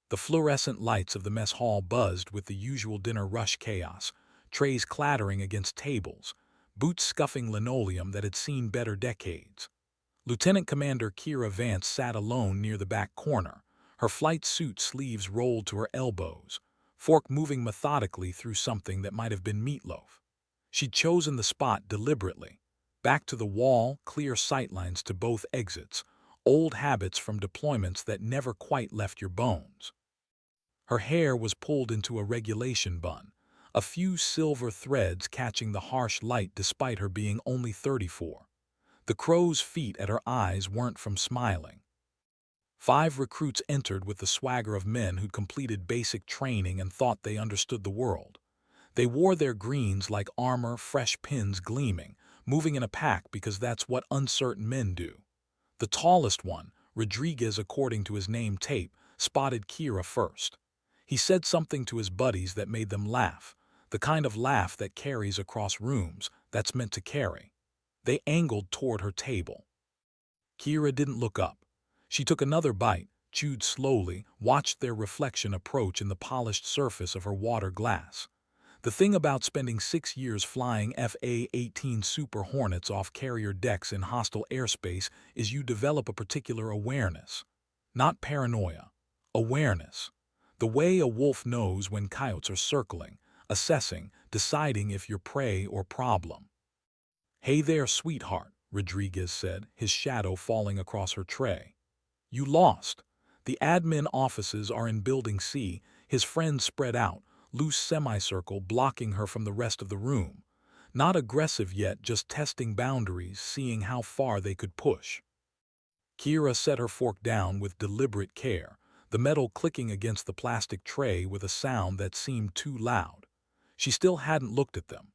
The fluorescent lights of the mess hall buzzed with the usual dinner rush chaos, trays clattering against tables, boots scuffing linoleum that had seen better decades. Lieutenant Commander Kira Vance sat alone near the back corner, her flight suit sleeves rolled to her elbows, fork moving methodically through something that might have been meatloaf. She'd chosen the spot deliberately. Back to the wall, clear sightlines to both exits, old habits from deployments that never quite left your bones. Her hair was pulled into a regulation bun, a few silver threads catching the harsh light despite her being only 34. The crow's feet at her eyes weren't from smiling. 5 recruits entered with the swagger of men who'd completed basic training and thought they understood the world. They wore their greens like armor, fresh pins gleaming, moving in a pack because that's what uncertain men do. The tallest one, Rodriguez according to his name tape, spotted Kira first. He said something to his buddies that made them laugh, the kind of laugh that carries across rooms, that's meant to carry. They angled toward her table. Kira didn't look up. She took another bite, chewed slowly, watched their reflection approach in the polished surface of her water glass. The thing about spending 6 years flying FA-18 Super Hornets off carrier decks in hostile airspace is you develop a particular awareness. Not paranoia. Awareness. The way a wolf knows when coyotes are circling, assessing, deciding if you're prey or problem. "Hey there, sweetheart," Rodriguez said, his shadow falling across her tray. "You lost. The admin offices are in Building C," his friends spread out, loose semicircle blocking her from the rest of the room. Not aggressive yet, just testing boundaries, seeing how far they could push. Kira set her fork down with deliberate care, the metal clicking against the plastic tray with a sound that seemed too loud. She still hadn't looked at them.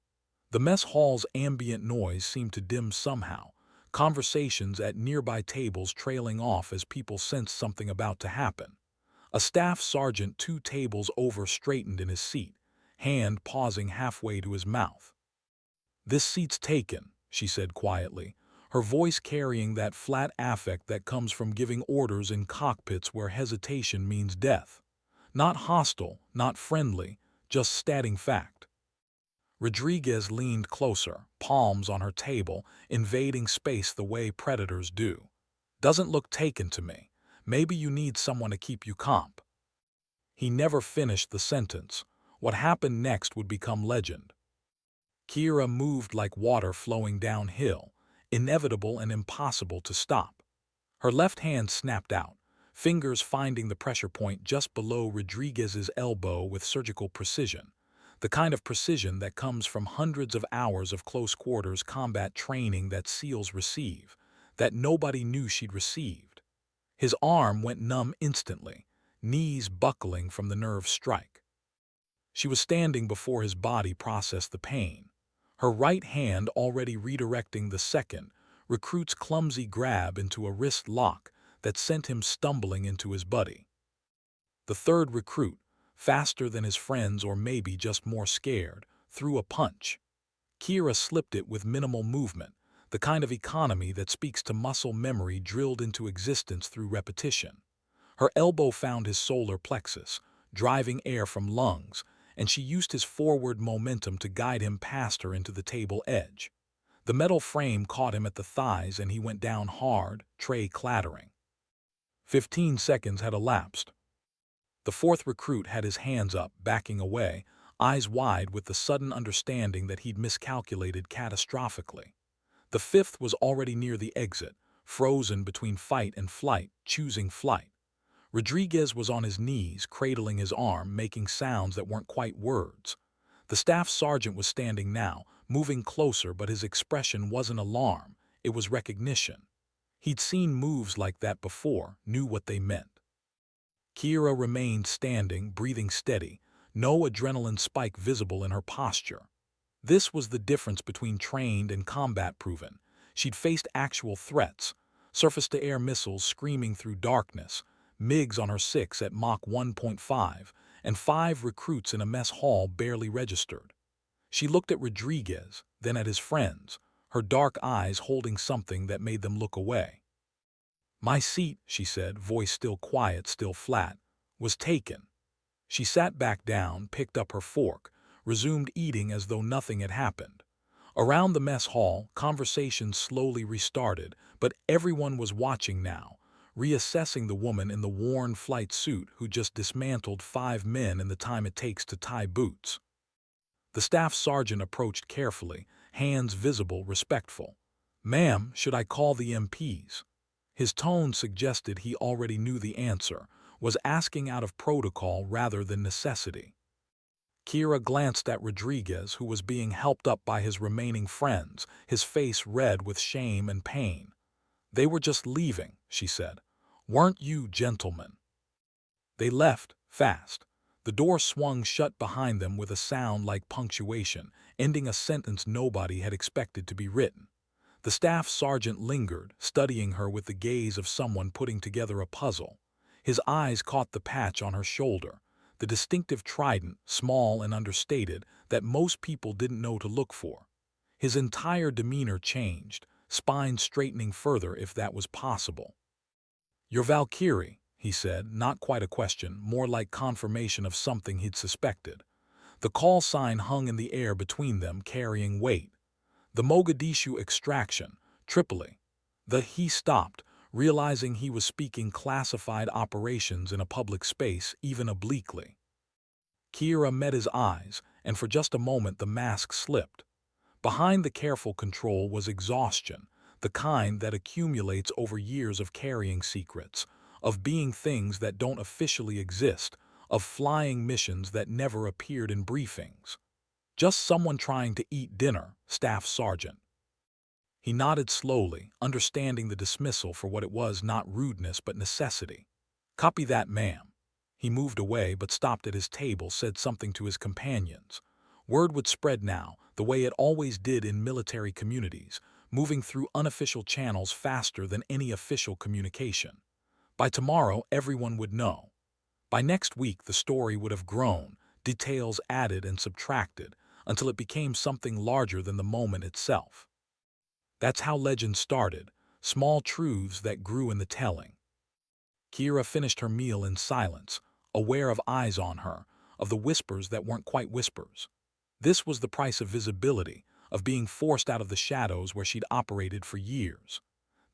The mess hall's ambient noise seemed to dim somehow, conversations at nearby tables trailing off as people sensed something about to happen. A staff sergeant 2 tables over straightened in his seat, hand pausing halfway to his mouth. "This seat's taken," she said quietly, her voice carrying that flat affect that comes from giving orders in cockpits where hesitation means death. Not hostile, not friendly, just stating fact. Rodriguez leaned closer, palms on her table, invading space the way predators do. "Doesn't look taken to me. Maybe you need someone to keep you comp." He never finished the sentence. What happened next would become legend. Kira moved like water flowing downhill, inevitable and impossible to stop. Her left hand snapped out, fingers finding the pressure point just below Rodriguez's elbow with surgical precision. The kind of precision that comes from hundreds of hours of close-quarters combat training that SEALs receive, that nobody knew she'd received. His arm went numb instantly, knees buckling from the nerve strike. She was standing before his body processed the pain, her right hand already redirecting the second, recruit's clumsy grab into a wrist lock that sent him stumbling into his buddy. The third recruit, faster than his friends or maybe just more scared, threw a punch. Kira slipped it with minimal movement, the kind of economy that speaks to muscle memory drilled into existence through repetition. Her elbow found his solar plexus, driving air from lungs, and she used his forward momentum to guide him past her into the table edge. The metal frame caught him at the thighs and he went down hard, tray clattering. 15 seconds had elapsed. The fourth recruit had his hands up, backing away, eyes wide with the sudden understanding that he'd miscalculated catastrophically. The fifth was already near the exit, frozen between fight and flight, choosing flight. Rodriguez was on his knees, cradling his arm, making sounds that weren't quite words. The staff sergeant was standing now, moving closer, but his expression wasn't alarm, it was recognition. He'd seen moves like that before, knew what they meant. Kira remained standing, breathing steady, no adrenaline spike visible in her posture. This was the difference between trained and combat-proven. She'd faced actual threats, surface-to-air missiles screaming through darkness, MiGs on her 6 at Mach 1.5, and 5 recruits in a mess hall barely registered. She looked at Rodriguez, then at his friends, her dark eyes holding something that made them look away. "My seat," she said, voice still quiet, still flat. was taken. She sat back down, picked up her fork, resumed eating as though nothing had happened. Around the mess hall, conversation slowly restarted, but everyone was watching now, reassessing the woman in the worn flight suit who just dismantled 5 men in the time it takes to tie boots. The staff sergeant approached carefully, hands visible, respectful. "Ma'am, should I call the MPs?" His tone suggested he already knew the answer, was asking out of protocol rather than necessity. Kira glanced at Rodriguez, who was being helped up by his remaining friends, his face red with shame and pain. "They were just leaving," she said. "Weren't you gentlemen?" They left, fast. The door swung shut behind them with a sound like punctuation, ending a sentence nobody had expected to be written. The staff sergeant lingered, studying her with the gaze of someone putting together a puzzle. His eyes caught the patch on her shoulder, the distinctive trident, small and understated, that most people didn't know to look for. His entire demeanor changed, spine straightening further if that was possible. "You're Valkyrie," he said, not quite a question, more like confirmation of something he'd suspected. The call sign hung in the air between them, carrying weight. "The Mogadishu extraction, Tripoli." He stopped, realizing he was speaking classified operations in a public space, even obliquely. Kira met his eyes, and for just a moment the mask slipped. Behind the careful control was exhaustion, the kind that accumulates over years of carrying secrets, of being things that don't officially exist, of flying missions that never appeared in briefings. "Just someone trying to eat dinner, Staff Sergeant." He nodded slowly, understanding the dismissal for what it was, not rudeness but necessity. "Copy that, ma'am." He moved away but stopped at his table, said something to his companions. Word would spread now, the way it always did in military communities, moving through unofficial channels faster than any official communication. By tomorrow, everyone would know. By next week, the story would have grown, details added and subtracted, until it became something larger than the moment itself. That's how legends started, small truths that grew in the telling. Kira finished her meal in silence, aware of eyes on her, of the whispers that weren't quite whispers. This was the price of visibility, of being forced out of the shadows where she'd operated for years.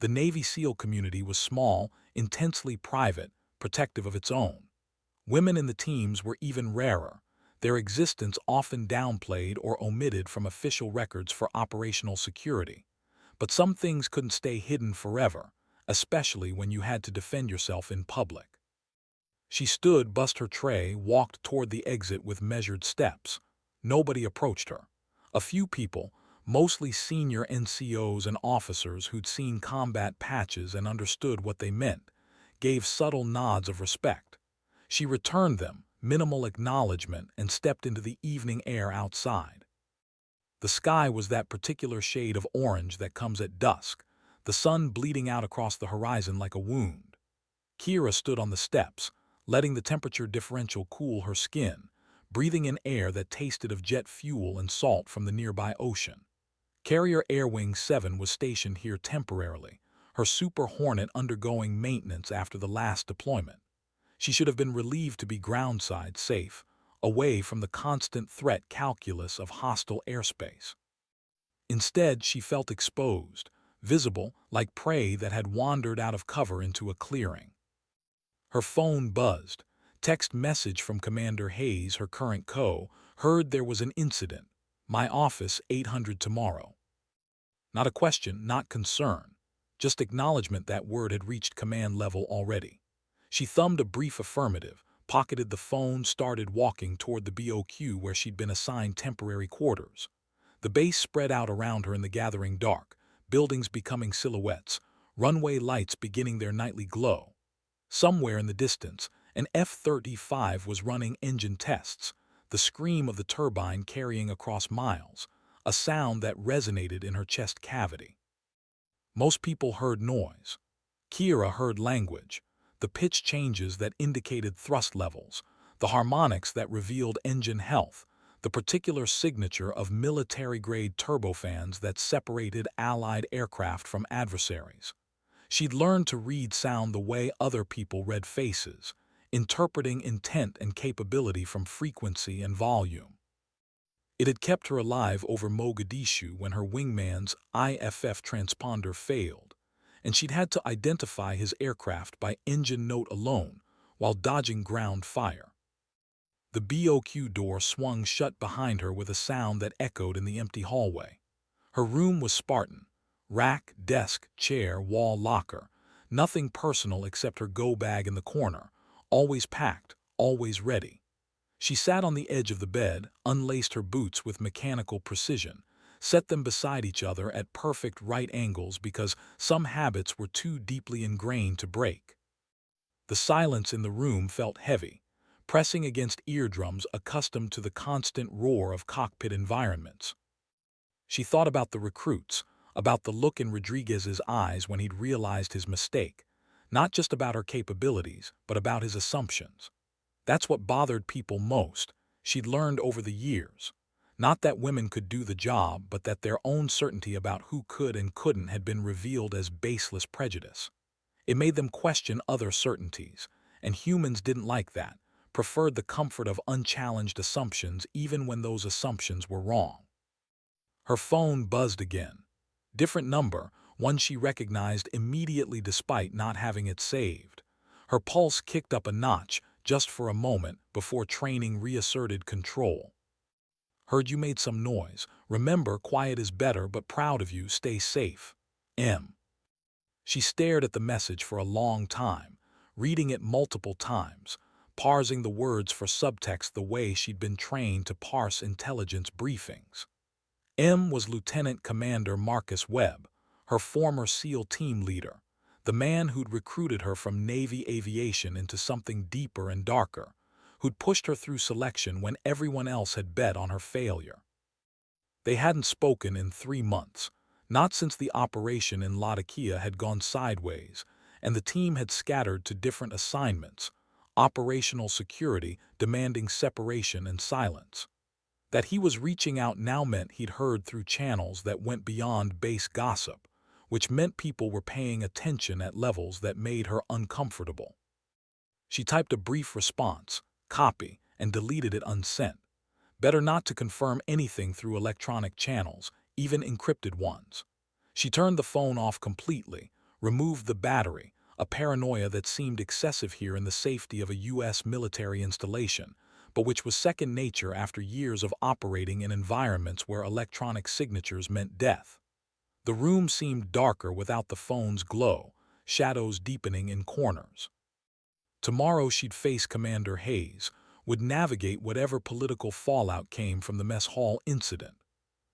The Navy SEAL community was small, intensely private, protective of its own. Women in the teams were even rarer, their existence often downplayed or omitted from official records for operational security. But some things couldn't stay hidden forever, especially when you had to defend yourself in public. She stood, bussed her tray, walked toward the exit with measured steps. Nobody approached her. A few people, mostly senior NCOs and officers who'd seen combat patches and understood what they meant, gave subtle nods of respect. She returned them, minimal acknowledgement, and stepped into the evening air outside. The sky was that particular shade of orange that comes at dusk, the sun bleeding out across the horizon like a wound. Kira stood on the steps, letting the temperature differential cool her skin, breathing in air that tasted of jet fuel and salt from the nearby ocean. Carrier Air Wing 7 was stationed here temporarily, her Super Hornet undergoing maintenance after the last deployment. She should have been relieved to be groundside safe, away from the constant threat calculus of hostile airspace. Instead, she felt exposed, visible, like prey that had wandered out of cover into a clearing. Her phone buzzed. Text message from Commander Hayes, her current co, heard there was an incident. My office, 800 tomorrow. Not a question, not concern. Just acknowledgement that word had reached command level already. She thumbed a brief affirmative, pocketed the phone, started walking toward the BOQ where she'd been assigned temporary quarters. The base spread out around her in the gathering dark, buildings becoming silhouettes, runway lights beginning their nightly glow. Somewhere in the distance, an F-35 was running engine tests, the scream of the turbine carrying across miles, a sound that resonated in her chest cavity. Most people heard noise. Kira heard language, the pitch changes that indicated thrust levels, the harmonics that revealed engine health, the particular signature of military-grade turbofans that separated Allied aircraft from adversaries. She'd learned to read sound the way other people read faces, interpreting intent and capability from frequency and volume. It had kept her alive over Mogadishu when her wingman's IFF transponder failed, and she'd had to identify his aircraft by engine note alone while dodging ground fire. The BOQ door swung shut behind her with a sound that echoed in the empty hallway. Her room was Spartan. Rack, desk, chair, wall, locker. Nothing personal except her go-bag in the corner, always packed, always ready. She sat on the edge of the bed, unlaced her boots with mechanical precision, set them beside each other at perfect right angles because some habits were too deeply ingrained to break. The silence in the room felt heavy, pressing against eardrums accustomed to the constant roar of cockpit environments. She thought about the recruits, about the look in Rodriguez's eyes when he'd realized his mistake, not just about her capabilities, but about his assumptions. That's what bothered people most, she'd learned over the years. Not that women could do the job, but that their own certainty about who could and couldn't had been revealed as baseless prejudice. It made them question other certainties, and humans didn't like that, preferred the comfort of unchallenged assumptions even when those assumptions were wrong. Her phone buzzed again. Different number, one she recognized immediately despite not having it saved. Her pulse kicked up a notch just for a moment before training reasserted control. Heard you made some noise. Remember, quiet is better, but proud of you. Stay safe. M. She stared at the message for a long time, reading it multiple times, parsing the words for subtext the way she'd been trained to parse intelligence briefings. M was Lieutenant Commander Marcus Webb, her former SEAL team leader, the man who'd recruited her from Navy aviation into something deeper and darker, who'd pushed her through selection when everyone else had bet on her failure. They hadn't spoken in 3 months, not since the operation in Latakia had gone sideways, and the team had scattered to different assignments, operational security demanding separation and silence. That he was reaching out now meant he'd heard through channels that went beyond base gossip, which meant people were paying attention at levels that made her uncomfortable. She typed a brief response, copy, and deleted it unsent. Better not to confirm anything through electronic channels, even encrypted ones. She turned the phone off completely, removed the battery, a paranoia that seemed excessive here in the safety of a U.S. military installation, but which was second nature after years of operating in environments where electronic signatures meant death. The room seemed darker without the phone's glow, shadows deepening in corners. Tomorrow she'd face Commander Hayes, would navigate whatever political fallout came from the mess hall incident.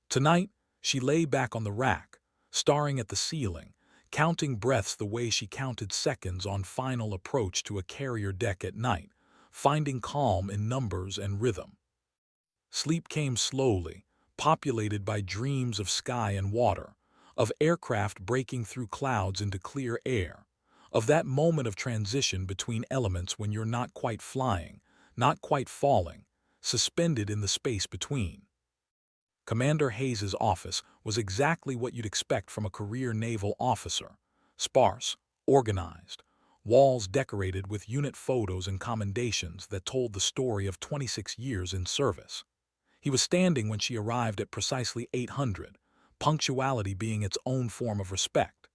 Tonight, she lay back on the rack, staring at the ceiling, counting breaths the way she counted seconds on final approach to a carrier deck at night, finding calm in numbers and rhythm. Sleep came slowly, populated by dreams of sky and water, of aircraft breaking through clouds into clear air, of that moment of transition between elements when you're not quite flying, not quite falling, suspended in the space between. Commander Hayes's office was exactly what you'd expect from a career naval officer: sparse, organized, walls decorated with unit photos and commendations that told the story of 26 years in service. He was standing when she arrived at precisely 800, punctuality being its own form of respect.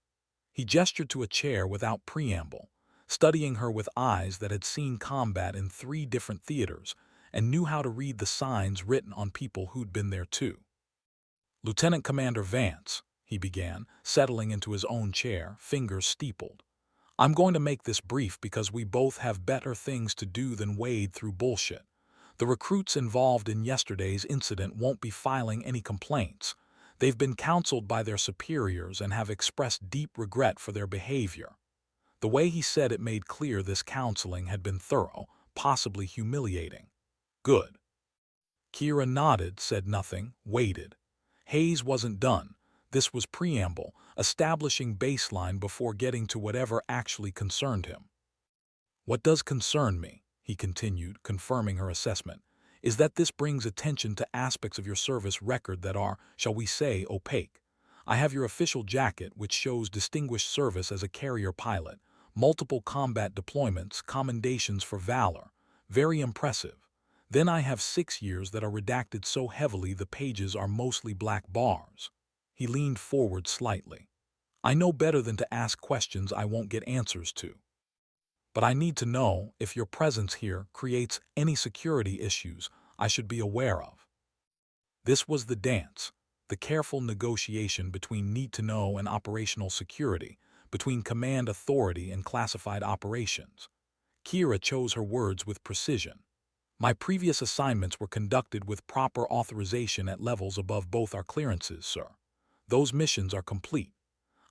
He gestured to a chair without preamble, studying her with eyes that had seen combat in 3 different theaters and knew how to read the signs written on people who'd been there too. "Lieutenant Commander Vance," he began, settling into his own chair, fingers steepled. "I'm going to make this brief because we both have better things to do than wade through bullshit. The recruits involved in yesterday's incident won't be filing any complaints. They've been counseled by their superiors and have expressed deep regret for their behavior." The way he said it made clear this counseling had been thorough, possibly humiliating. "Good." Kira nodded, said nothing, waited. Hayes wasn't done. This was preamble, establishing baseline before getting to whatever actually concerned him. "What does concern me," he continued, confirming her assessment, "is that this brings attention to aspects of your service record that are, shall we say, opaque. I have your official jacket, which shows distinguished service as a carrier pilot, Multiple combat deployments, commendations for valor. Very impressive. Then I have 6 years that are redacted so heavily the pages are mostly black bars. He leaned forward slightly. I know better than to ask questions I won't get answers to. But I need to know if your presence here creates any security issues I should be aware of. This was the dance, the careful negotiation between need-to-know and operational security, between command authority and classified operations. Kira chose her words with precision. My previous assignments were conducted with proper authorization at levels above both our clearances, sir. Those missions are complete.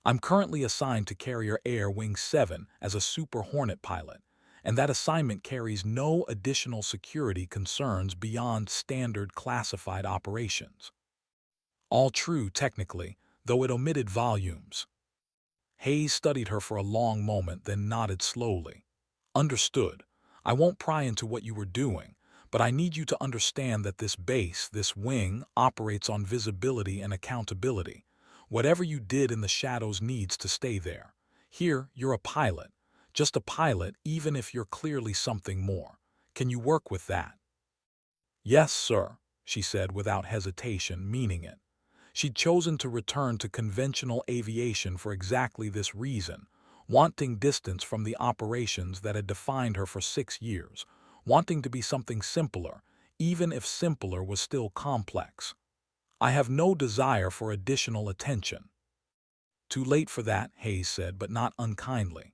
I'm currently assigned to Carrier Air Wing 7 as a Super Hornet pilot, and that assignment carries no additional security concerns beyond standard classified operations. All true, technically, though it omitted volumes. Hayes studied her for a long moment, then nodded slowly. Understood. I won't pry into what you were doing, but I need you to understand that this base, this wing, operates on visibility and accountability. Whatever you did in the shadows needs to stay there. Here, you're a pilot. Just a pilot, even if you're clearly something more. Can you work with that? Yes, sir, she said without hesitation, meaning it. She'd chosen to return to conventional aviation for exactly this reason, wanting distance from the operations that had defined her for 6 years, wanting to be something simpler, even if simpler was still complex. I have no desire for additional attention. Too late for that, Hayes said, but not unkindly.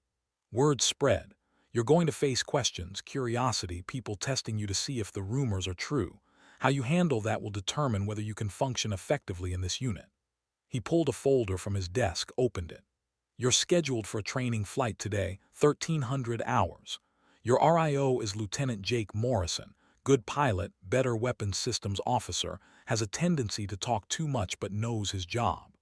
Word spread. You're going to face questions, curiosity, people testing you to see if the rumors are true. How you handle that will determine whether you can function effectively in this unit. He pulled a folder from his desk, opened it. You're scheduled for a training flight today, 1300 hours. Your RIO is Lieutenant Jake Morrison, good pilot, better weapons systems officer, has a tendency to talk too much but knows his job.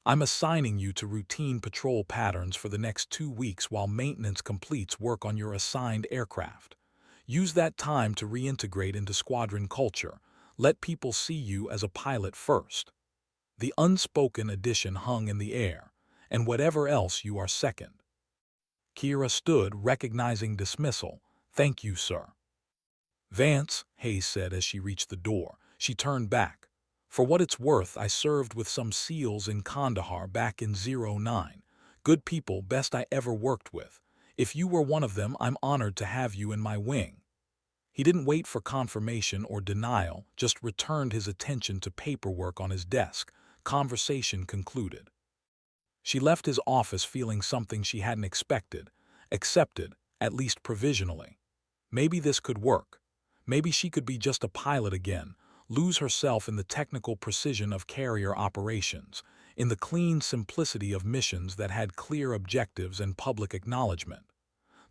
I'm assigning you to routine patrol patterns for the next 2 weeks while maintenance completes work on your assigned aircraft. Use that time to reintegrate into squadron culture. Let people see you as a pilot first. The unspoken addition hung in the air, and whatever else you are second. Kira stood, recognizing dismissal. Thank you, sir. Vance, Hayes said as she reached the door. She turned back. For what it's worth, I served with some SEALs in Kandahar back in '09. Good people, best I ever worked with. If you were one of them, I'm honored to have you in my wing. He didn't wait for confirmation or denial, just returned his attention to paperwork on his desk. Conversation concluded. She left his office feeling something she hadn't expected, accepted, at least provisionally. Maybe this could work. Maybe she could be just a pilot again, lose herself in the technical precision of carrier operations, in the clean simplicity of missions that had clear objectives and public acknowledgement.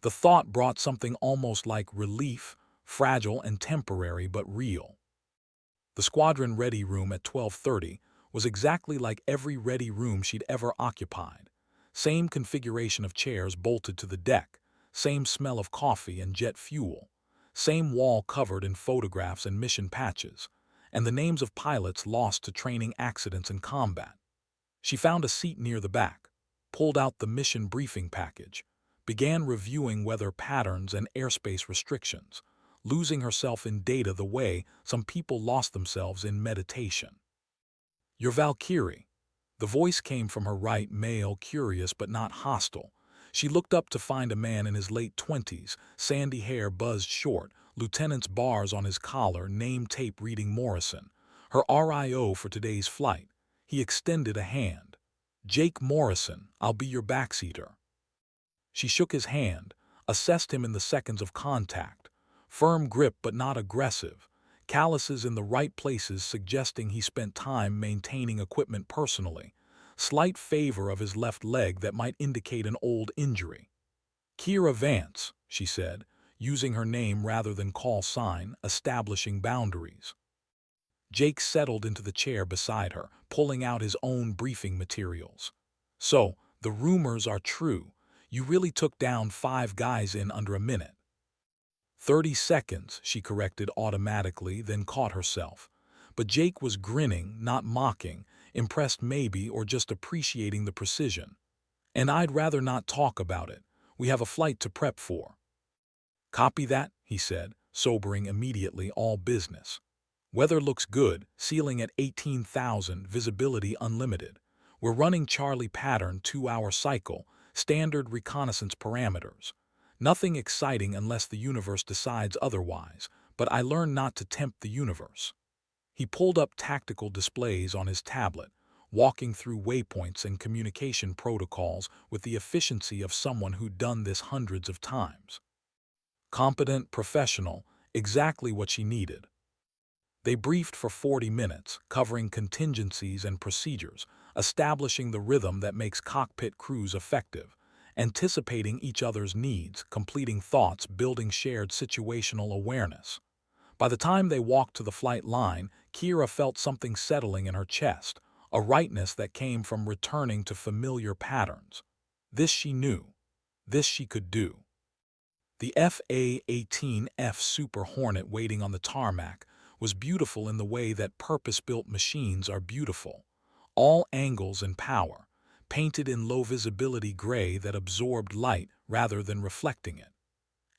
The thought brought something almost like relief, fragile and temporary but real. The squadron ready room at 12:30 was exactly like every ready room she'd ever occupied. Same configuration of chairs bolted to the deck, same smell of coffee and jet fuel, same wall covered in photographs and mission patches, and the names of pilots lost to training accidents and combat. She found a seat near the back, pulled out the mission briefing package, began reviewing weather patterns and airspace restrictions, losing herself in data the way some people lost themselves in meditation. You're Valkyrie. The voice came from her right, male, curious but not hostile. She looked up to find a man in his late 20s, sandy hair buzzed short, lieutenant's bars on his collar, name tape reading Morrison. Her RIO for today's flight. He extended a hand. Jake Morrison, I'll be your backseater. She shook his hand, assessed him in the seconds of contact. Firm grip but not aggressive. Calluses in the right places suggesting he spent time maintaining equipment personally. Slight favor of his left leg that might indicate an old injury. Kira Vance, she said, using her name rather than call sign, establishing boundaries. Jake settled into the chair beside her, pulling out his own briefing materials. So, the rumors are true. You really took down 5 guys in under a minute. 30 seconds, she corrected automatically, then caught herself. But Jake was grinning, not mocking, impressed maybe or just appreciating the precision. And I'd rather not talk about it. We have a flight to prep for." "Copy that," he said, sobering immediately, all business. "Weather looks good, ceiling at 18,000, visibility unlimited. We're running Charlie pattern 2-hour cycle, standard reconnaissance parameters. Nothing exciting unless the universe decides otherwise, but I learned not to tempt the universe." He pulled up tactical displays on his tablet, walking through waypoints and communication protocols with the efficiency of someone who'd done this hundreds of times. Competent, professional, exactly what she needed. They briefed for 40 minutes, covering contingencies and procedures, establishing the rhythm that makes cockpit crews effective, anticipating each other's needs, completing thoughts, building shared situational awareness. By the time they walked to the flight line, Kira felt something settling in her chest, a rightness that came from returning to familiar patterns. This she knew. This she could do. The FA-18F Super Hornet waiting on the tarmac was beautiful in the way that purpose-built machines are beautiful. All angles and power, painted in low-visibility gray that absorbed light rather than reflecting it.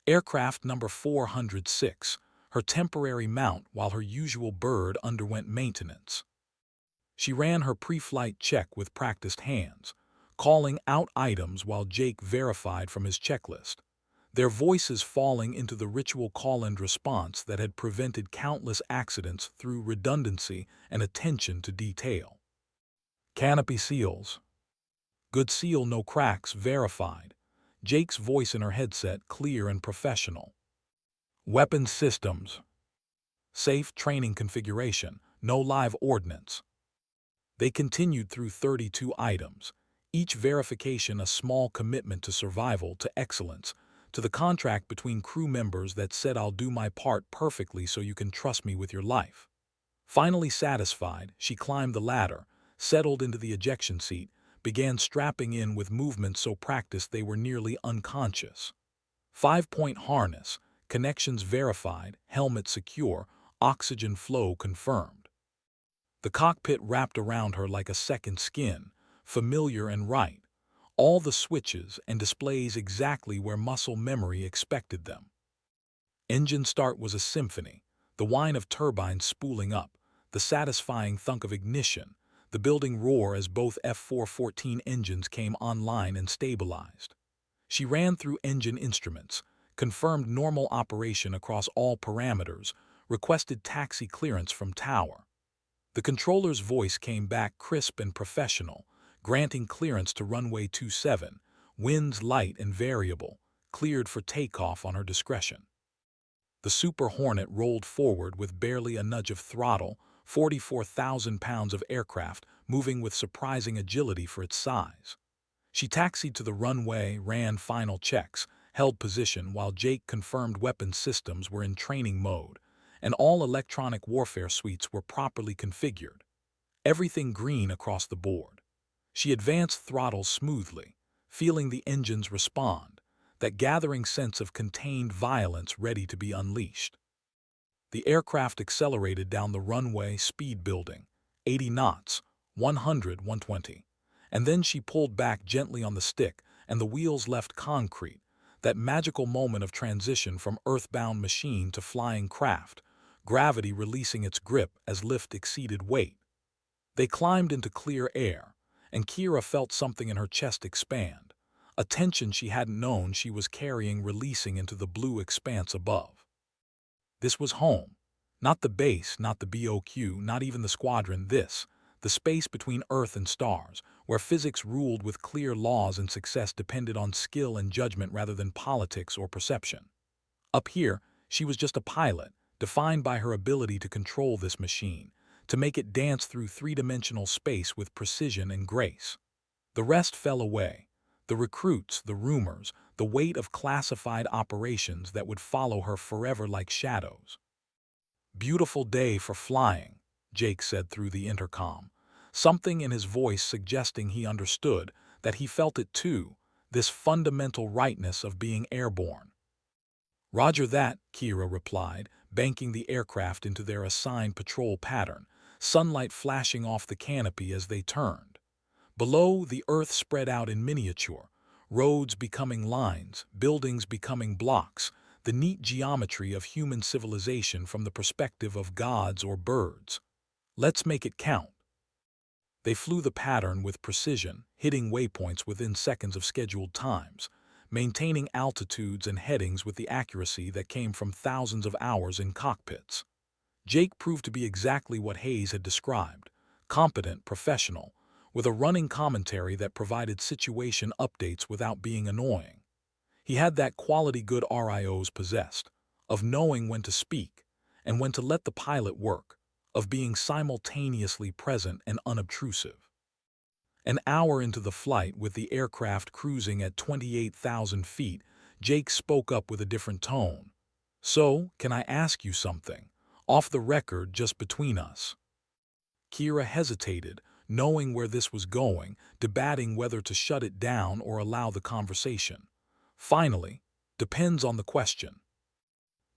Aircraft number 406, her temporary mount while her usual bird underwent maintenance. She ran her pre-flight check with practiced hands, calling out items while Jake verified from his checklist, their voices falling into the ritual call-and response that had prevented countless accidents through redundancy and attention to detail. Canopy seals. Good seal, no cracks, verified. Jake's voice in her headset, clear and professional. Weapons systems. Safe training configuration, no live ordnance. They continued through 32 items, each verification a small commitment to survival, to excellence, to the contract between crew members that said, "I'll do my part perfectly so you can trust me with your life." Finally satisfied, she climbed the ladder, settled into the ejection seat, began strapping in with movements so practiced they were nearly unconscious. 5-point harness, connections verified, helmet secure, oxygen flow confirmed. The cockpit wrapped around her like a second skin, familiar and right. All the switches and displays exactly where muscle memory expected them. Engine start was a symphony, the whine of turbines spooling up, the satisfying thunk of ignition, the building roar as both F414 engines came online and stabilized. She ran through engine instruments, confirmed normal operation across all parameters, requested taxi clearance from tower. The controller's voice came back crisp and professional, granting clearance to runway 27, winds light and variable, cleared for takeoff on her discretion. The Super Hornet rolled forward with barely a nudge of throttle, 44,000 pounds of aircraft moving with surprising agility for its size. She taxied to the runway, ran final checks, held position while Jake confirmed weapon systems were in training mode, and all electronic warfare suites were properly configured. Everything green across the board. She advanced throttles smoothly, feeling the engines respond, that gathering sense of contained violence ready to be unleashed. The aircraft accelerated down the runway, speed building, 80 knots, 100, 120. And then she pulled back gently on the stick, and the wheels left concrete, that magical moment of transition from earthbound machine to flying craft, gravity releasing its grip as lift exceeded weight. They climbed into clear air, and Kira felt something in her chest expand, a tension she hadn't known she was carrying releasing into the blue expanse above. This was home. Not the base, not the BOQ, not even the squadron. This, the space between Earth and stars, where physics ruled with clear laws and success depended on skill and judgment rather than politics or perception. Up here, she was just a pilot, defined by her ability to control this machine, to make it dance through three-dimensional space with precision and grace. The rest fell away. The recruits, the rumors, the weight of classified operations that would follow her forever like shadows. "Beautiful day for flying," Jake said through the intercom, something in his voice suggesting he understood, that he felt it too, this fundamental rightness of being airborne. "Roger that," Kira replied, banking the aircraft into their assigned patrol pattern, sunlight flashing off the canopy as they turned. Below, the Earth spread out in miniature, roads becoming lines, buildings becoming blocks, the neat geometry of human civilization from the perspective of gods or birds. Let's make it count. They flew the pattern with precision, hitting waypoints within seconds of scheduled times, maintaining altitudes and headings with the accuracy that came from thousands of hours in cockpits. Jake proved to be exactly what Hayes had described: competent, professional, with a running commentary that provided situation updates without being annoying. He had that quality good RIOs possessed, of knowing when to speak and when to let the pilot work, of being simultaneously present and unobtrusive. An hour into the flight, with the aircraft cruising at 28,000 feet, Jake spoke up with a different tone. "So, can I ask you something? Off the record, just between us." Kira hesitated, knowing where this was going, debating whether to shut it down or allow the conversation. Finally, "Depends on the question."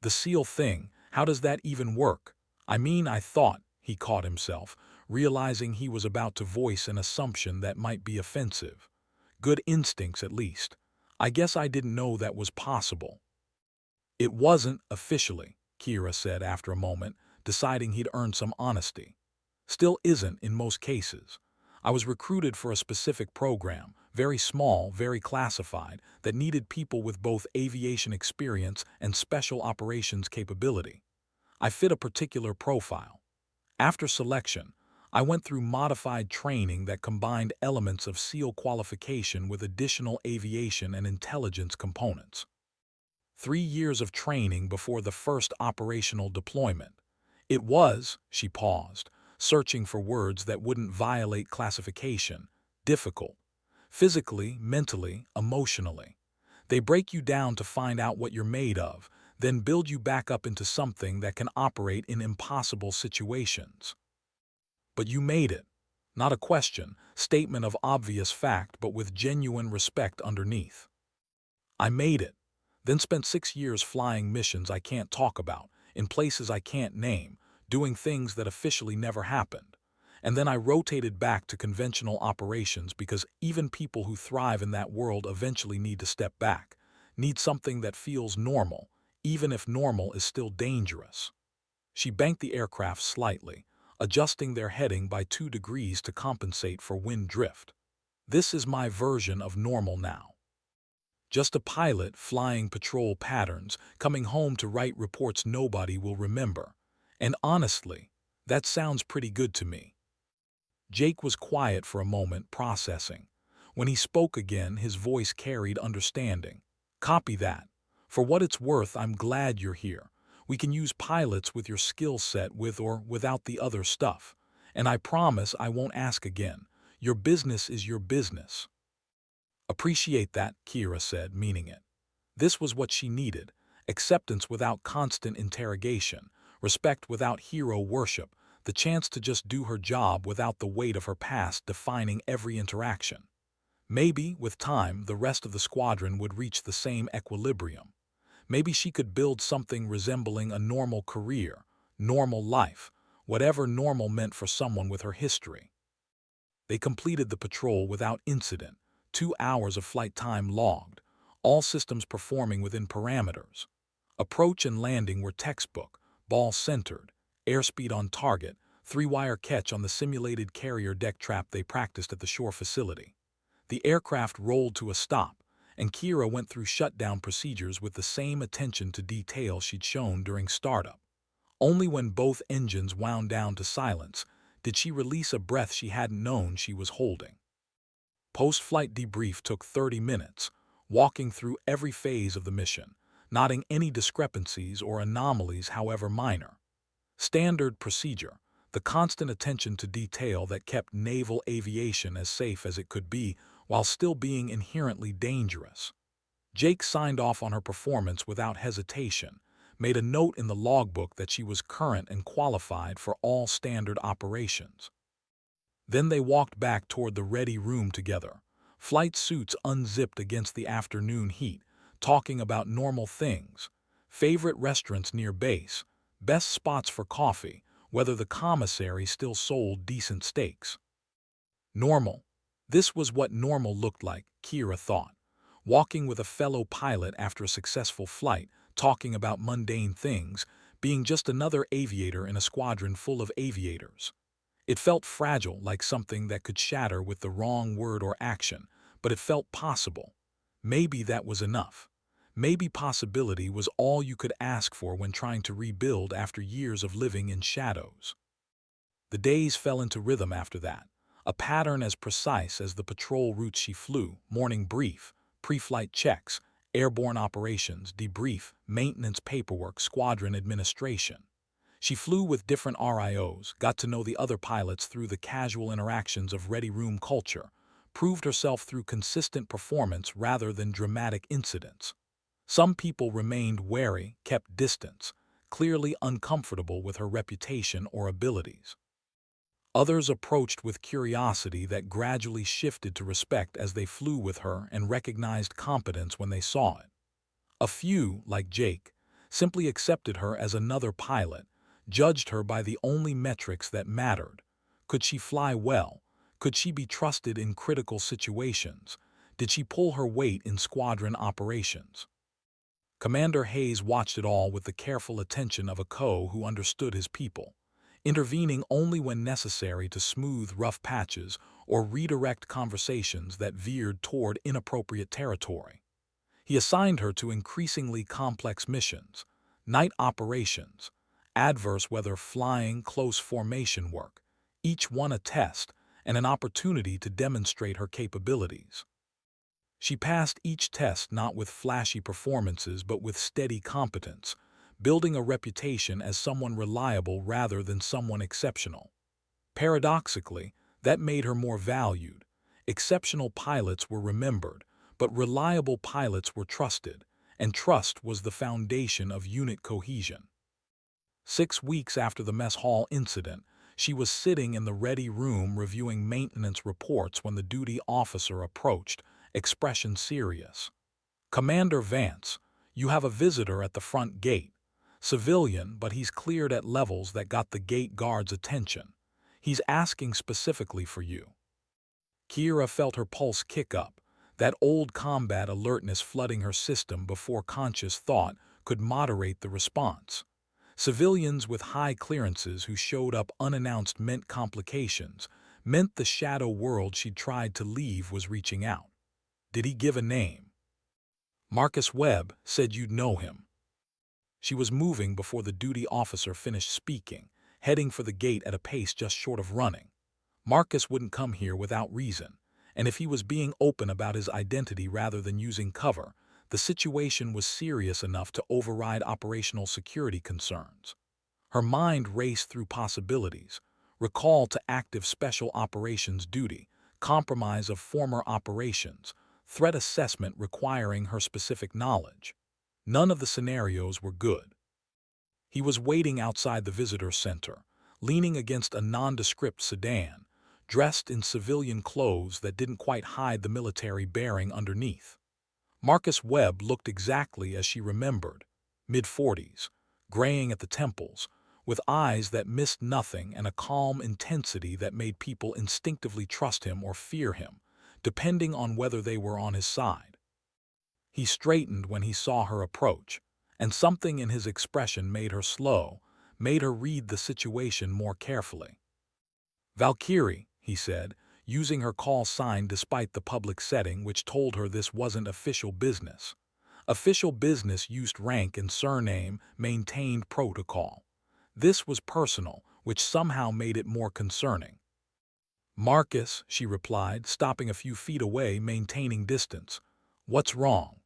"The SEAL thing, how does that even work? I thought," he caught himself, realizing he was about to voice an assumption that might be offensive. "Good instincts, at least. I guess I didn't know that was possible." "It wasn't, officially," Kira said after a moment, deciding he'd earned some honesty. "Still isn't in most cases. I was recruited for a specific program, very small, very classified, that needed people with both aviation experience and special operations capability. I fit a particular profile. After selection, I went through modified training that combined elements of SEAL qualification with additional aviation and intelligence components. 3 years of training before the first operational deployment. It was," she paused, searching for words that wouldn't violate classification, "difficult. Physically, mentally, emotionally. They break you down to find out what you're made of, then build you back up into something that can operate in impossible situations. But you made it. Not a question, statement of obvious fact, but with genuine respect underneath. I made it. Then spent 6 years flying missions I can't talk about, in places I can't name, doing things that officially never happened. And then I rotated back to conventional operations because even people who thrive in that world eventually need to step back, need something that feels normal, even if normal is still dangerous." She banked the aircraft slightly, adjusting their heading by 2 degrees to compensate for wind drift. "This is my version of normal now. Just a pilot flying patrol patterns, coming home to write reports nobody will remember. And honestly, that sounds pretty good to me." Jake was quiet for a moment, processing. When he spoke again, his voice carried understanding. "Copy that. For what it's worth, I'm glad you're here. We can use pilots with your skill set, with or without the other stuff. And I promise I won't ask again. Your business is your business." "Appreciate that," Kira said, meaning it. This was what she needed: acceptance without constant interrogation, respect without hero worship, the chance to just do her job without the weight of her past defining every interaction. Maybe, with time, the rest of the squadron would reach the same equilibrium. Maybe she could build something resembling a normal career, normal life, whatever normal meant for someone with her history. They completed the patrol without incident, 2 hours of flight time logged, all systems performing within parameters. Approach and landing were textbook, ball centered, airspeed on target, 3-wire catch on the simulated carrier deck trap they practiced at the shore facility. The aircraft rolled to a stop, and Kira went through shutdown procedures with the same attention to detail she'd shown during startup. Only when both engines wound down to silence did she release a breath she hadn't known she was holding. Post-flight debrief took 30 minutes, walking through every phase of the mission, noting any discrepancies or anomalies, however minor. Standard procedure, the constant attention to detail that kept naval aviation as safe as it could be while still being inherently dangerous. Jake signed off on her performance without hesitation, made a note in the logbook that she was current and qualified for all standard operations. Then they walked back toward the ready room together, flight suits unzipped against the afternoon heat, talking about normal things: favorite restaurants near base, best spots for coffee, whether the commissary still sold decent steaks. Normal. This was what normal looked like, Kira thought. walking with a fellow pilot after a successful flight, talking about mundane things, being just another aviator in a squadron full of aviators. It felt fragile, like something that could shatter with the wrong word or action, but it felt possible. Maybe that was enough. Maybe possibility was all you could ask for when trying to rebuild after years of living in shadows. The days fell into rhythm after that, a pattern as precise as the patrol routes she flew: morning brief, pre-flight checks, airborne operations, debrief, maintenance paperwork, squadron administration. She flew with different RIOs, got to know the other pilots through the casual interactions of ready room culture, proved herself through consistent performance rather than dramatic incidents. Some people remained wary, kept distance, clearly uncomfortable with her reputation or abilities. Others approached with curiosity that gradually shifted to respect as they flew with her and recognized competence when they saw it. A few, like Jake, simply accepted her as another pilot, judged her by the only metrics that mattered. Could she fly well? Could she be trusted in critical situations? Did she pull her weight in squadron operations? Commander Hayes watched it all with the careful attention of a co who understood his people, intervening only when necessary to smooth rough patches or redirect conversations that veered toward inappropriate territory. He assigned her to increasingly complex missions: night operations, adverse weather flying, close formation work, each one a test and an opportunity to demonstrate her capabilities. She passed each test not with flashy performances but with steady competence, building a reputation as someone reliable rather than someone exceptional. Paradoxically, that made her more valued. Exceptional pilots were remembered, but reliable pilots were trusted, and trust was the foundation of unit cohesion. 6 weeks after the mess hall incident, she was sitting in the ready room reviewing maintenance reports when the duty officer approached, expression serious. "Commander Vance, you have a visitor at the front gate. Civilian, but he's cleared at levels that got the gate guard's attention. He's asking specifically for you." Kira felt her pulse kick up, that old combat alertness flooding her system before conscious thought could moderate the response. Civilians with high clearances who showed up unannounced meant complications, meant the shadow world she'd tried to leave was reaching out. Did he give a name? "Marcus Webb said you'd know him." She was moving before the duty officer finished speaking, heading for the gate at a pace just short of running. Marcus wouldn't come here without reason, and if he was being open about his identity rather than using cover, the situation was serious enough to override operational security concerns. Her mind raced through possibilities: recall to active special operations duty, compromise of former operations, threat assessment requiring her specific knowledge. None of the scenarios were good. He was waiting outside the visitor center, leaning against a nondescript sedan, dressed in civilian clothes that didn't quite hide the military bearing underneath. Marcus Webb looked exactly as she remembered: mid-40s, graying at the temples, with eyes that missed nothing and a calm intensity that made people instinctively trust him or fear him, depending on whether they were on his side. He straightened when he saw her approach, and something in his expression made her slow, made her read the situation more carefully. "Valkyrie," he said, using her call sign despite the public setting which told her this wasn't official business. Official business used rank and surname, maintained protocol. This was personal, which somehow made it more concerning. "Marcus," she replied, stopping a few feet away, maintaining distance. "What's wrong?"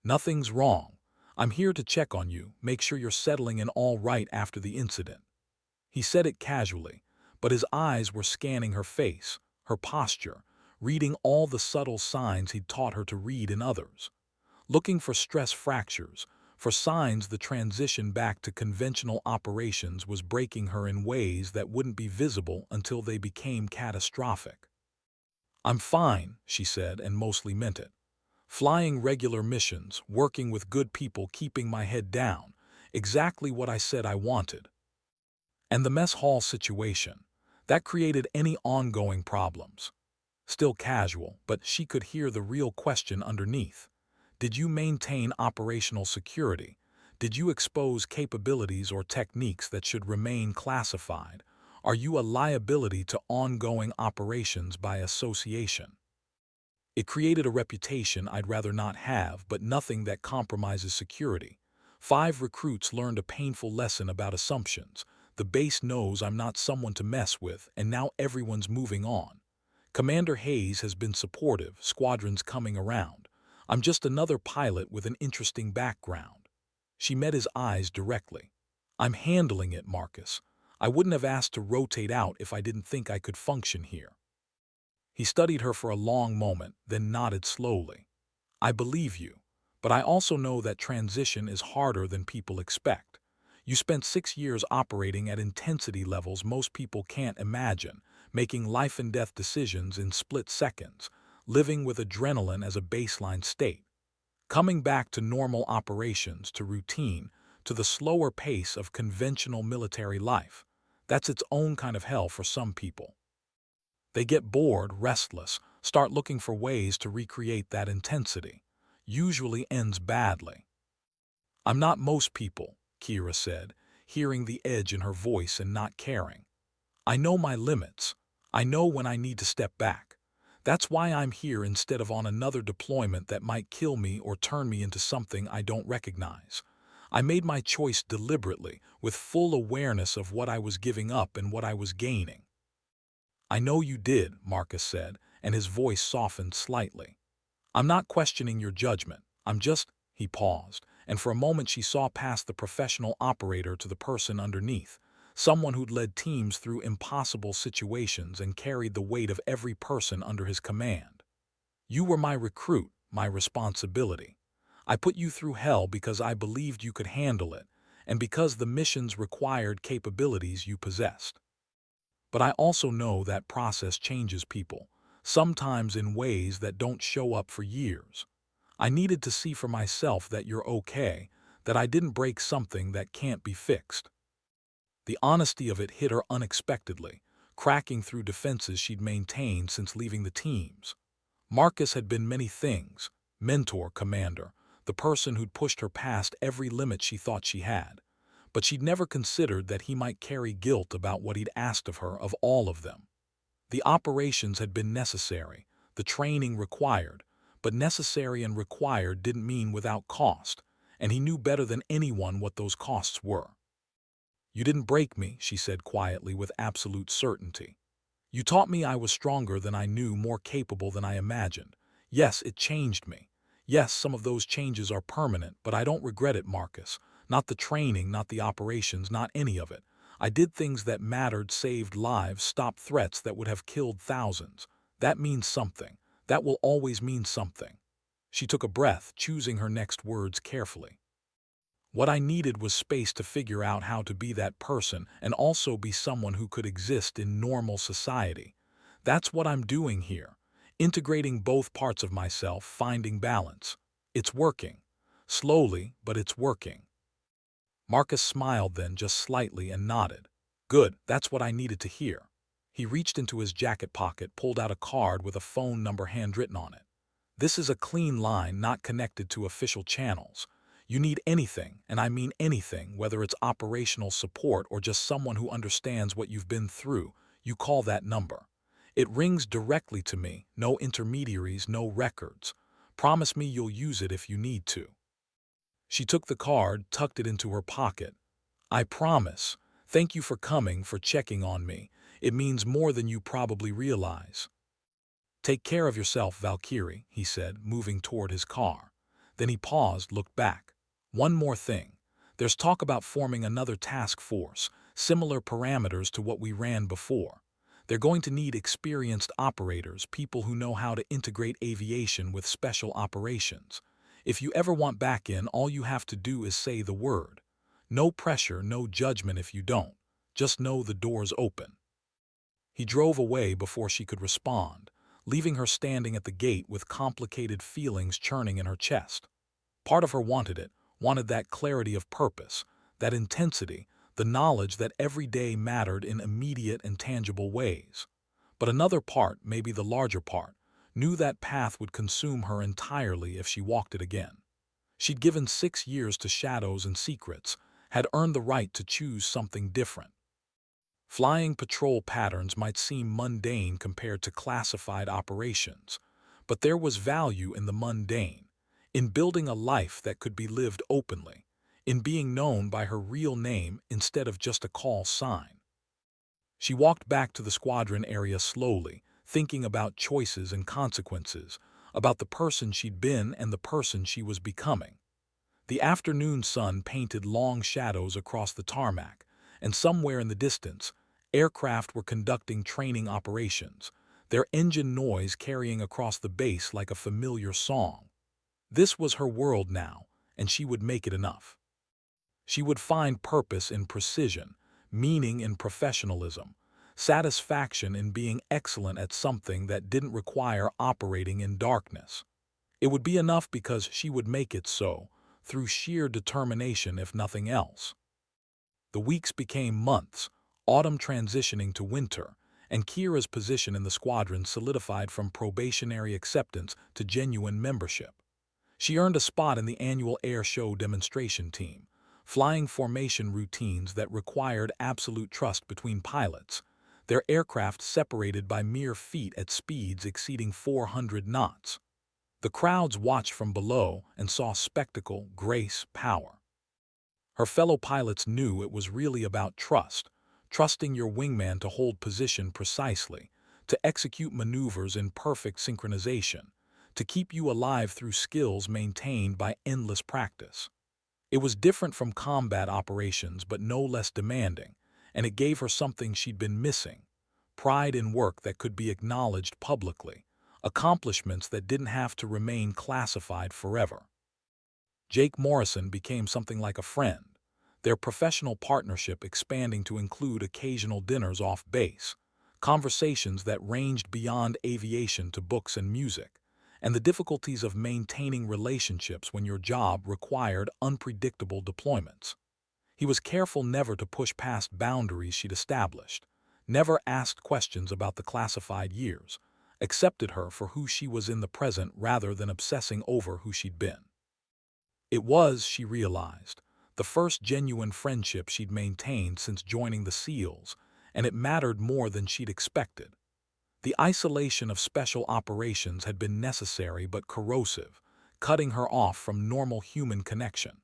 "Nothing's wrong. I'm here to check on you, make sure you're settling in all right after the incident." He said it casually, but his eyes were scanning her face, her posture, reading all the subtle signs he'd taught her to read in others. Looking for stress fractures, for signs the transition back to conventional operations was breaking her in ways that wouldn't be visible until they became catastrophic. "I'm fine," she said, and mostly meant it. "Flying regular missions, working with good people, keeping my head down. Exactly what I said I wanted." And the mess hall situation, that created any ongoing problems. Still casual, but she could hear the real question underneath. Did you maintain operational security? Did you expose capabilities or techniques that should remain classified? Are you a liability to ongoing operations by association? It created a reputation I'd rather not have, but nothing that compromises security. 5 recruits learned a painful lesson about assumptions. The base knows I'm not someone to mess with, and now everyone's moving on. Commander Hayes has been supportive, squadrons coming around. I'm just another pilot with an interesting background. She met his eyes directly. I'm handling it, Marcus. I wouldn't have asked to rotate out if I didn't think I could function here. He studied her for a long moment, then nodded slowly. I believe you, but I also know that transition is harder than people expect. You spent 6 years operating at intensity levels most people can't imagine, making life and death decisions in split seconds, living with adrenaline as a baseline state. Coming back to normal operations, to routine, to the slower pace of conventional military life, that's its own kind of hell for some people. They get bored, restless, start looking for ways to recreate that intensity. Usually ends badly. I'm not most people, Kira said, hearing the edge in her voice and not caring. I know my limits. I know when I need to step back. That's why I'm here instead of on another deployment that might kill me or turn me into something I don't recognize. I made my choice deliberately, with full awareness of what I was giving up and what I was gaining. I know you did, Marcus said, and his voice softened slightly. I'm not questioning your judgment. I'm just— He paused, and for a moment she saw past the professional operator to the person underneath, someone who'd led teams through impossible situations and carried the weight of every person under his command. You were my recruit, my responsibility. I put you through hell because I believed you could handle it, and because the missions required capabilities you possessed. But I also know that process changes people, sometimes in ways that don't show up for years. I needed to see for myself that you're okay, that I didn't break something that can't be fixed. The honesty of it hit her unexpectedly, cracking through defenses she'd maintained since leaving the teams. Marcus had been many things: mentor, commander, the person who'd pushed her past every limit she thought she had. But she'd never considered that he might carry guilt about what he'd asked of her of all of them. The operations had been necessary, the training required, but necessary and required didn't mean without cost, and he knew better than anyone what those costs were. You didn't break me, she said quietly with absolute certainty. You taught me I was stronger than I knew, more capable than I imagined. Yes, it changed me. Yes, some of those changes are permanent, but I don't regret it, Marcus. Not the training, not the operations, not any of it. I did things that mattered, saved lives, stopped threats that would have killed thousands. That means something. That will always mean something. She took a breath, choosing her next words carefully. What I needed was space to figure out how to be that person and also be someone who could exist in normal society. That's what I'm doing here, integrating both parts of myself, finding balance. It's working. Slowly, but it's working. Marcus smiled then, just slightly, and nodded. Good, that's what I needed to hear. He reached into his jacket pocket, pulled out a card with a phone number handwritten on it. This is a clean line, not connected to official channels. You need anything, and I mean anything, whether it's operational support or just someone who understands what you've been through, you call that number. It rings directly to me, no intermediaries, no records. Promise me you'll use it if you need to. She took the card, tucked it into her pocket. I promise. Thank you for coming, for checking on me. It means more than you probably realize. Take care of yourself, Valkyrie, he said, moving toward his car. Then he paused, looked back. One more thing. There's talk about forming another task force, similar parameters to what we ran before. They're going to need experienced operators, people who know how to integrate aviation with special operations. If you ever want back in, all you have to do is say the word. No pressure, no judgment if you don't. Just know the door's open. He drove away before she could respond, leaving her standing at the gate with complicated feelings churning in her chest. Part of her wanted it, wanted that clarity of purpose, that intensity, the knowledge that every day mattered in immediate and tangible ways. But another part, maybe the larger part, knew that path would consume her entirely if she walked it again. She'd given 6 years to shadows and secrets, had earned the right to choose something different. Flying patrol patterns might seem mundane compared to classified operations, but there was value in the mundane, in building a life that could be lived openly, in being known by her real name instead of just a call sign. She walked back to the squadron area slowly, thinking about choices and consequences, about the person she'd been and the person she was becoming. The afternoon sun painted long shadows across the tarmac, and somewhere in the distance, aircraft were conducting training operations, their engine noise carrying across the base like a familiar song. This was her world now, and she would make it enough. She would find purpose in precision, meaning in professionalism, satisfaction in being excellent at something that didn't require operating in darkness. It would be enough because she would make it so, through sheer determination if nothing else. The weeks became months, autumn transitioning to winter, and Kira's position in the squadron solidified from probationary acceptance to genuine membership. She earned a spot in the annual air show demonstration team, flying formation routines that required absolute trust between pilots, their aircraft separated by mere feet at speeds exceeding 400 knots. The crowds watched from below and saw spectacle, grace, power. Her fellow pilots knew it was really about trust, trusting your wingman to hold position precisely, to execute maneuvers in perfect synchronization, to keep you alive through skills maintained by endless practice. It was different from combat operations but no less demanding, and it gave her something she'd been missing: pride in work that could be acknowledged publicly, accomplishments that didn't have to remain classified forever. Jake Morrison became something like a friend, their professional partnership expanding to include occasional dinners off base, conversations that ranged beyond aviation to books and music, and the difficulties of maintaining relationships when your job required unpredictable deployments. He was careful never to push past boundaries she'd established, never asked questions about the classified years, accepted her for who she was in the present rather than obsessing over who she'd been. It was, she realized, the first genuine friendship she'd maintained since joining the SEALs, and it mattered more than she'd expected. The isolation of special operations had been necessary but corrosive, cutting her off from normal human connection.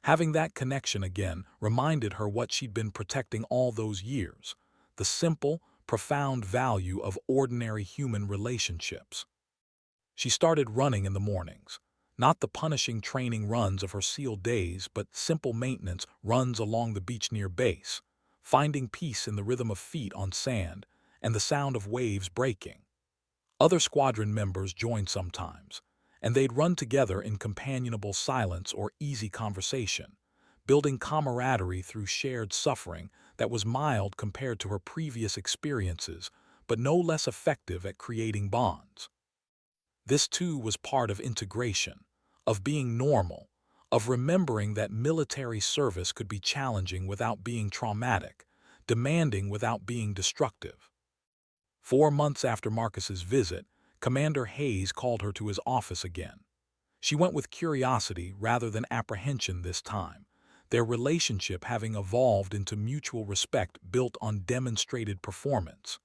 Having that connection again reminded her what she'd been protecting all those years: the simple, profound value of ordinary human relationships. She started running in the mornings, not the punishing training runs of her SEAL days, but simple maintenance runs along the beach near base, finding peace in the rhythm of feet on sand and the sound of waves breaking. Other squadron members joined sometimes, and they'd run together in companionable silence or easy conversation, building camaraderie through shared suffering that was mild compared to her previous experiences, but no less effective at creating bonds. This too was part of integration, of being normal, of remembering that military service could be challenging without being traumatic, demanding without being destructive. 4 months after Marcus's visit, Commander Hayes called her to his office again. She went with curiosity rather than apprehension this time, their relationship having evolved into mutual respect built on demonstrated performance.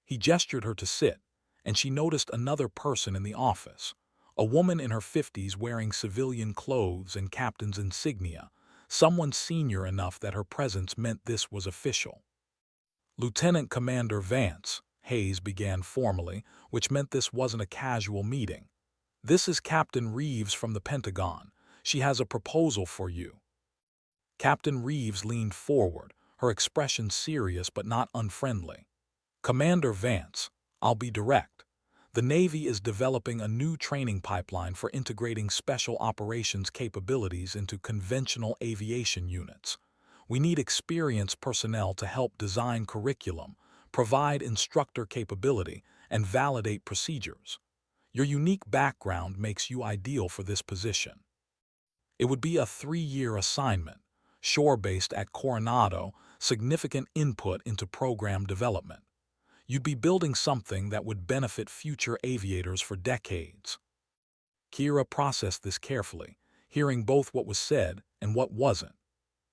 He gestured her to sit, and she noticed another person in the office, a woman in her 50s wearing civilian clothes and captain's insignia, someone senior enough that her presence meant this was official. Lieutenant Commander Vance, Hayes began formally, which meant this wasn't a casual meeting. This is Captain Reeves from the Pentagon. She has a proposal for you. Captain Reeves leaned forward, her expression serious but not unfriendly. Commander Vance, I'll be direct. The Navy is developing a new training pipeline for integrating special operations capabilities into conventional aviation units. We need experienced personnel to help design curriculum, provide instructor capability, and validate procedures. Your unique background makes you ideal for this position. It would be a 3-year assignment, shore-based at Coronado, significant input into program development. You'd be building something that would benefit future aviators for decades. Kira processed this carefully, hearing both what was said and what wasn't.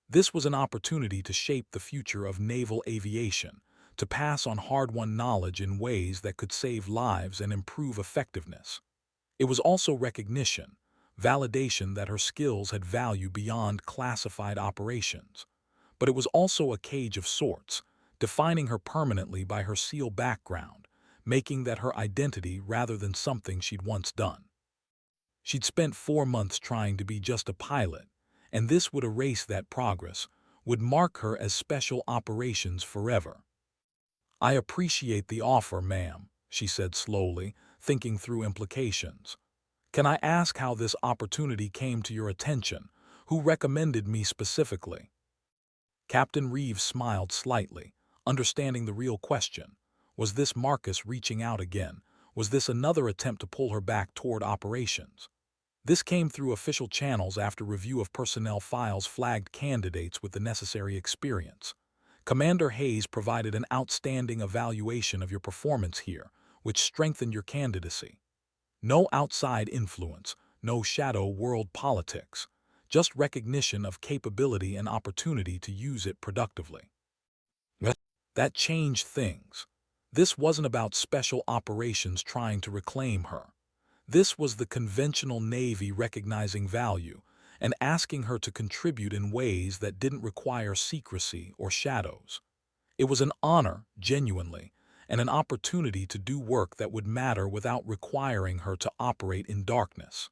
This was an opportunity to shape the future of naval aviation, to pass on hard-won knowledge in ways that could save lives and improve effectiveness. It was also recognition, validation that her skills had value beyond classified operations. But it was also a cage of sorts, defining her permanently by her SEAL background, making that her identity rather than something she'd once done. She'd spent 4 months trying to be just a pilot, and this would erase that progress, would mark her as special operations forever. "I appreciate the offer, ma'am," she said slowly, thinking through implications. "Can I ask how this opportunity came to your attention? Who recommended me specifically?" Captain Reeves smiled slightly, understanding the real question. Was this Marcus reaching out again? Was this another attempt to pull her back toward operations? This came through official channels after review of personnel files flagged candidates with the necessary experience. "Commander Hayes provided an outstanding evaluation of your performance here, which strengthened your candidacy. No outside influence, no shadow world politics, just recognition of capability and opportunity to use it productively." That changed things. This wasn't about special operations trying to reclaim her. This was the conventional Navy recognizing value and asking her to contribute in ways that didn't require secrecy or shadows. It was an honor, genuinely, and an opportunity to do work that would matter without requiring her to operate in darkness.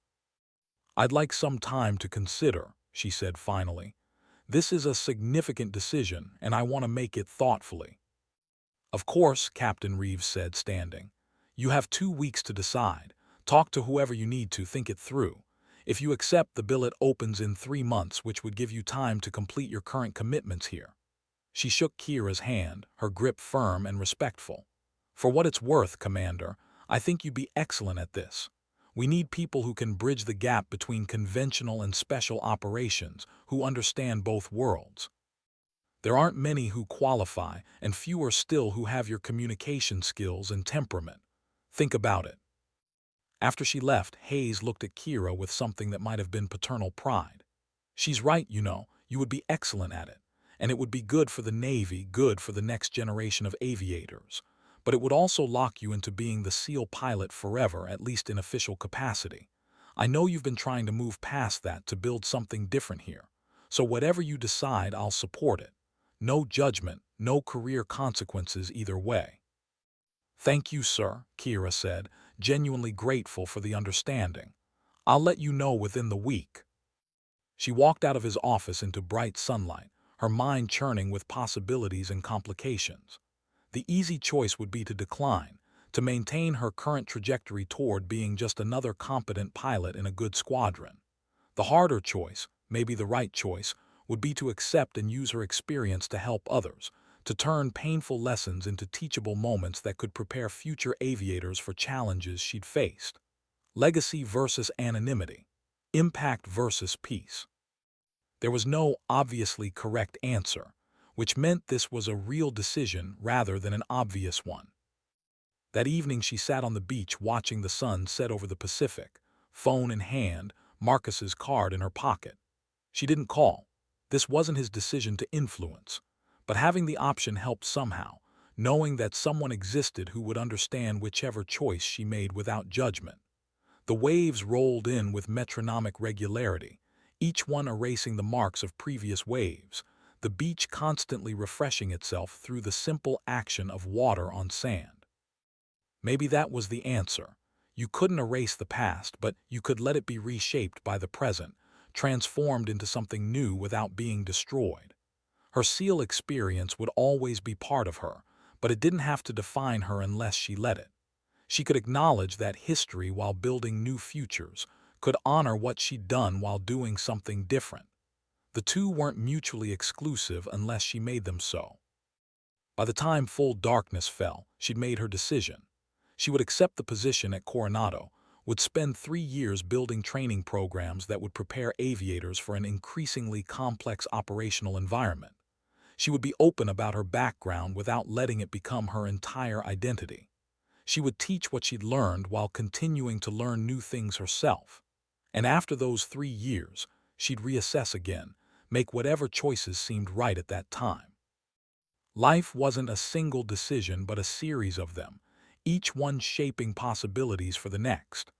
"I'd like some time to consider," she said finally. "This is a significant decision, and I want to make it thoughtfully." "Of course," Captain Reeves said, standing. "You have 2 weeks to decide. Talk to whoever you need to, think it through. If you accept, the billet opens in 3 months, which would give you time to complete your current commitments here." She shook Kira's hand, her grip firm and respectful. "For what it's worth, Commander, I think you'd be excellent at this. We need people who can bridge the gap between conventional and special operations, who understand both worlds. There aren't many who qualify, and fewer still who have your communication skills and temperament. Think about it." After she left, Hayes looked at Kira with something that might have been paternal pride. "She's right, you would be excellent at it. And it would be good for the Navy, good for the next generation of aviators. But it would also lock you into being the SEAL pilot forever, at least in official capacity. I know you've been trying to move past that to build something different here. So whatever you decide, I'll support it. No judgment, no career consequences either way." "Thank you, sir," Kira said, genuinely grateful for the understanding. "I'll let you know within the week." She walked out of his office into bright sunlight, her mind churning with possibilities and complications. The easy choice would be to decline, to maintain her current trajectory toward being just another competent pilot in a good squadron. The harder choice, maybe the right choice, would be to accept and use her experience to help others, to turn painful lessons into teachable moments that could prepare future aviators for challenges she'd faced. Legacy versus anonymity. Impact versus peace. There was no obviously correct answer, which meant this was a real decision rather than an obvious one. That evening she sat on the beach watching the sun set over the Pacific, phone in hand, Marcus's card in her pocket. She didn't call. This wasn't his decision to influence. But having the option helped somehow, knowing that someone existed who would understand whichever choice she made without judgment. The waves rolled in with metronomic regularity, each one erasing the marks of previous waves, the beach constantly refreshing itself through the simple action of water on sand. Maybe that was the answer. You couldn't erase the past, but you could let it be reshaped by the present, transformed into something new without being destroyed. Her SEAL experience would always be part of her, but it didn't have to define her unless she let it. She could acknowledge that history while building new futures, could honor what she'd done while doing something different. The two weren't mutually exclusive unless she made them so. By the time full darkness fell, she'd made her decision. She would accept the position at Coronado, would spend 3 years building training programs that would prepare aviators for an increasingly complex operational environment. She would be open about her background without letting it become her entire identity. She would teach what she'd learned while continuing to learn new things herself. And after those 3 years, she'd reassess again, make whatever choices seemed right at that time. Life wasn't a single decision but a series of them, each one shaping possibilities for the next.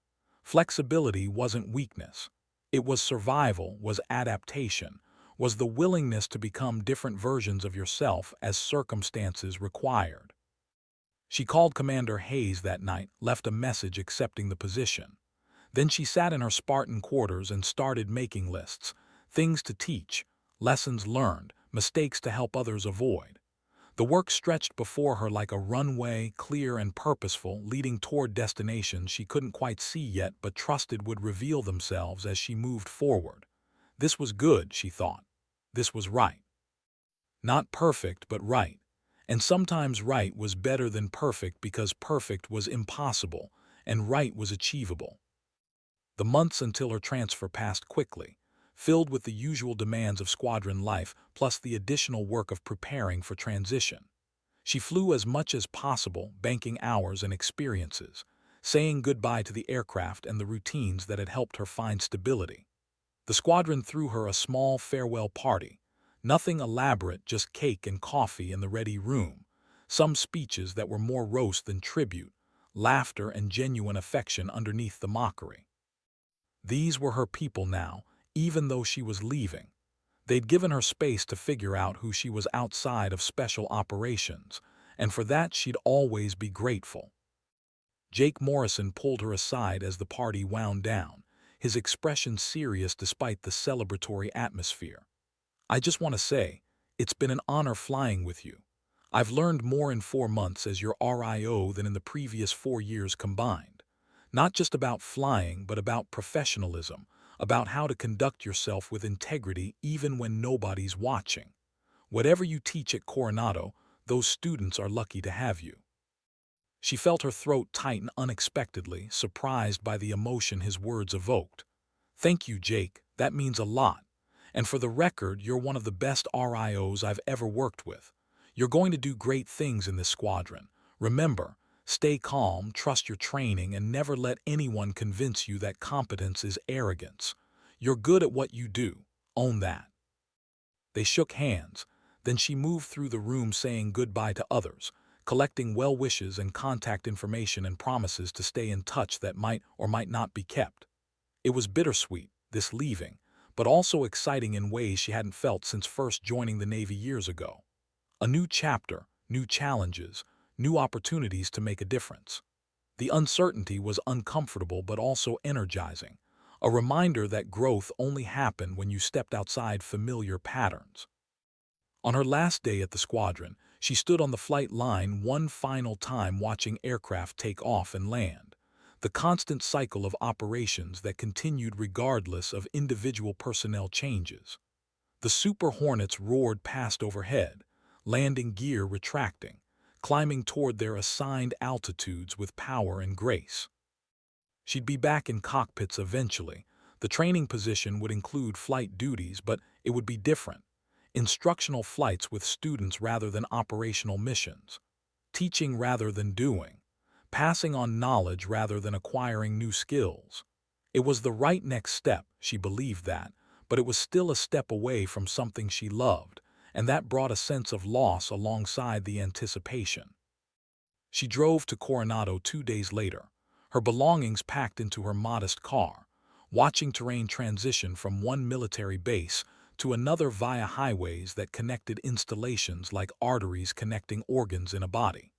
Flexibility wasn't weakness. It was survival, was adaptation, was the willingness to become different versions of yourself as circumstances required. She called Commander Hayes that night, left a message accepting the position. Then she sat in her Spartan quarters and started making lists, things to teach, lessons learned, mistakes to help others avoid. The work stretched before her like a runway, clear and purposeful, leading toward destinations she couldn't quite see yet but trusted would reveal themselves as she moved forward. This was good, she thought. This was right. Not perfect, but right. And sometimes right was better than perfect because perfect was impossible and right was achievable. The months until her transfer passed quickly, filled with the usual demands of squadron life plus the additional work of preparing for transition. She flew as much as possible, banking hours and experiences, saying goodbye to the aircraft and the routines that had helped her find stability. The squadron threw her a small farewell party, nothing elaborate, just cake and coffee in the ready room, some speeches that were more roast than tribute, laughter and genuine affection underneath the mockery. These were her people now, even though she was leaving. They'd given her space to figure out who she was outside of special operations, and for that she'd always be grateful. Jake Morrison pulled her aside as the party wound down, his expression serious despite the celebratory atmosphere. "I just want to say, it's been an honor flying with you. I've learned more in 4 months as your RIO than in the previous 4 years combined. Not just about flying, but about professionalism, about how to conduct yourself with integrity even when nobody's watching. Whatever you teach at Coronado, those students are lucky to have you." She felt her throat tighten unexpectedly, surprised by the emotion his words evoked. "Thank you, Jake. That means a lot. And for the record, you're one of the best RIOs I've ever worked with. You're going to do great things in this squadron. Remember, stay calm, trust your training, and never let anyone convince you that competence is arrogance. You're good at what you do. Own that." They shook hands. Then she moved through the room saying goodbye to others, collecting well wishes and contact information and promises to stay in touch that might or might not be kept. It was bittersweet, this leaving, but also exciting in ways she hadn't felt since first joining the Navy years ago. A new chapter, new challenges, new opportunities to make a difference. The uncertainty was uncomfortable but also energizing, a reminder that growth only happened when you stepped outside familiar patterns. On her last day at the squadron, she stood on the flight line one final time watching aircraft take off and land, the constant cycle of operations that continued regardless of individual personnel changes. The Super Hornets roared past overhead, landing gear retracting, climbing toward their assigned altitudes with power and grace. She'd be back in cockpits eventually. The training position would include flight duties, but it would be different. Instructional flights with students rather than operational missions. Teaching rather than doing. Passing on knowledge rather than acquiring new skills. It was the right next step, she believed that, but it was still a step away from something she loved, and that brought a sense of loss alongside the anticipation. She drove to Coronado 2 days later, her belongings packed into her modest car, watching terrain transition from one military base to another via highways that connected installations like arteries connecting organs in a body.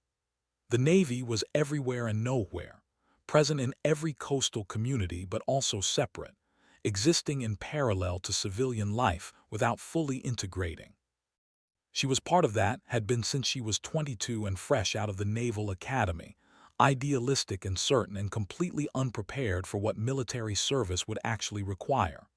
The Navy was everywhere and nowhere, present in every coastal community but also separate, existing in parallel to civilian life without fully integrating. She was part of that, had been since she was 22 and fresh out of the Naval Academy, idealistic and certain and completely unprepared for what military service would actually require.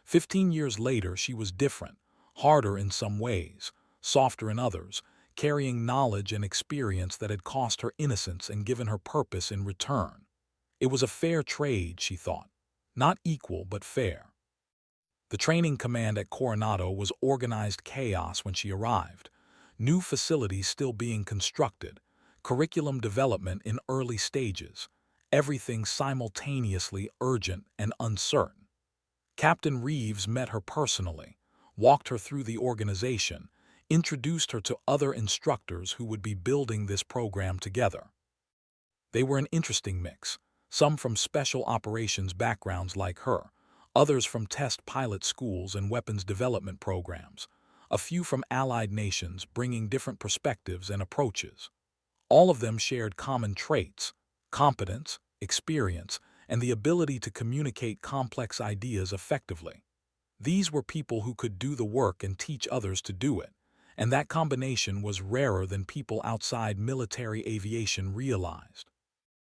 15 years later, she was different, harder in some ways, softer in others, carrying knowledge and experience that had cost her innocence and given her purpose in return. It was a fair trade, she thought. Not equal, but fair. The training command at Coronado was organized chaos when she arrived, new facilities still being constructed, curriculum development in early stages, everything simultaneously urgent and uncertain. Captain Reeves met her personally, walked her through the organization, introduced her to other instructors who would be building this program together. They were an interesting mix, some from special operations backgrounds like her, others from test pilot schools and weapons development programs, a few from allied nations bringing different perspectives and approaches. All of them shared common traits: competence, experience, and the ability to communicate complex ideas effectively. These were people who could do the work and teach others to do it, and that combination was rarer than people outside military aviation realized.